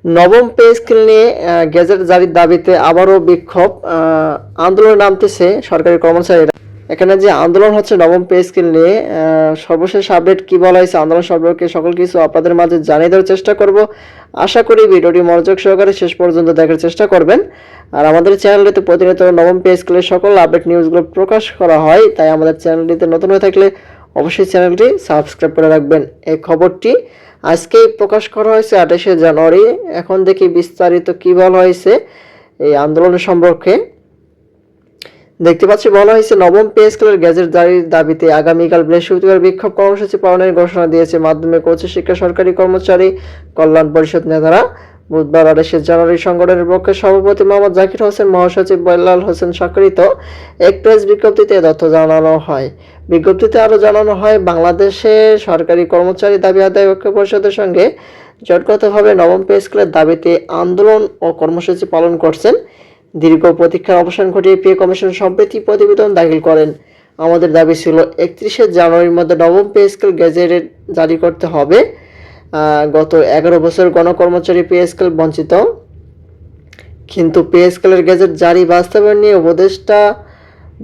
নবম pay scale নিয়ে gazette জারির দাবিতে আবারও বিক্ষোভ আন্দোলনে নামতেছে সরকারি কর্মচারীরা। এখানে যে আন্দোলন হচ্ছে নবম পে স্কেল নিয়ে, সর্বশেষ আপডেট কি বলা হয়েছে আন্দোলন সম্পর্কে সকল কিছু আপনাদের মাঝে জানিয়ে দেওয়ার চেষ্টা করব। আশা করি ভিডিওটি মনোযোগ সহকারে শেষ পর্যন্ত দেখার চেষ্টা করবেন। আর আমাদের চ্যানেলটিতে প্রতিনিয়ত নবম পে স্কেলের সকল আপডেট নিউজগুলো প্রকাশ করা হয়, তাই আমাদের চ্যানেলটিতে নতুন হয়ে থাকলে অবশ্যই চ্যানেলটি সাবস্ক্রাইব করে রাখবেন। এই খবরটি আজকেই প্রকাশ করা হয়েছে 28শে জানুয়ারি। এখন দেখি বিস্তারিত কি বলা হয়েছে এই আন্দোলনের সম্পর্কে। দেখতে পাচ্ছি বলা হয়েছে নবম পে স্কেলের গেজেট জারির দাবিতে আগামীকাল বৃহস্পতিবার বিক্ষোভ কর্মসূচি পালনের ঘোষণা দিয়েছে মাধ্যমিক ও উচ্চশিক্ষা সরকারি কর্মচারী কল্যাণ পরিষদ নেতারা। বুধবার 28শে জানুয়ারি সংগঠনের পক্ষে সভাপতি মোহাম্মদ জাকির হোসেন, মহাসচিব বেলাল হোসেন স্বাক্ষরিত এক প্রেস বিজ্ঞপ্তিতে তথ্য জানানো হয়। বিজ্ঞপ্তিতে আরও জানানো হয়, বাংলাদেশে সরকারি কর্মচারী দাবি আদায় ঐক্য পরিষদের সঙ্গে জোটগতভাবে নবম পে স্কেলের দাবিতে আন্দোলন ও কর্মসূচি পালন করছেন। দীর্ঘ প্রতীক্ষার অবসান ঘটিয়ে পে কমিশন সম্প্রতি প্রতিবেদন দাখিল করেন। আমাদের দাবি ছিল 31শে জানুয়ারির মধ্যে নবম পে স্কেল গেজেট জারি করতে হবে। গত 11 বছর গণকর্মচারী পে স্কেল বঞ্চিত, কিন্তু পে স্কেলের গেজেট জারি বাস্তবায়ন নিয়ে উপদেষ্টা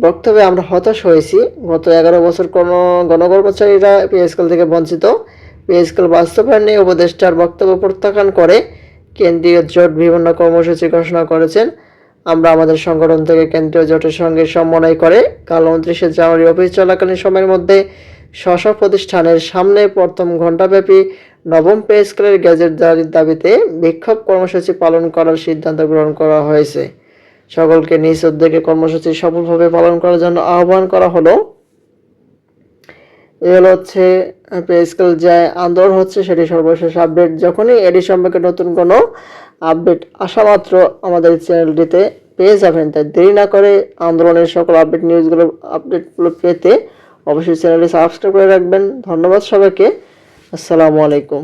বক্তব্যে আমরা হতাশ হয়েছি। গত 11 বছর কোনো গণকর্মচারীরা পে স্কেল থেকে বঞ্চিত। পে স্কেল বাস্তবায়ন নিয়ে উপদেষ্টার বক্তব্য প্রত্যাখ্যান করে কেন্দ্রীয় জোট বিভিন্ন কর্মসূচি ঘোষণা করেছেন। আমরা আমাদের সংগঠন থেকে কেন্দ্রীয় জোটের সঙ্গে সমন্বয় করে কাল 29শে জানুয়ারি অফিস চলাকালীন সময়ের মধ্যে স্ব প্রতিষ্ঠানের সামনে প্রথম ঘণ্টাব্যাপী নবম পে স্কেলের গেজেট জারির দাবিতে বিক্ষোভ কর্মসূচি পালন করার সিদ্ধান্ত গ্রহণ করা হয়েছে। সকলকে নিজ উদ্যোগে কর্মসূচি সফলভাবে পালন করার জন্য আহ্বান করা হলো। এ হচ্ছে পে স্কেল যে আন্দোলন হচ্ছে সেটি সর্বশেষ আপডেট। যখনই এটি সম্পর্কে নতুন কোনো আপডেট আসা মাত্র আমাদের চ্যানেলটিতে পেয়ে যাবেন, তাই দেরি না করে আন্দোলনের সকল আপডেটগুলো পেতে অবশ্যই চ্যানেলটি সাবস্ক্রাইব করে রাখবেন। ধন্যবাদ সবাইকে। আসসালামু আলাইকুম।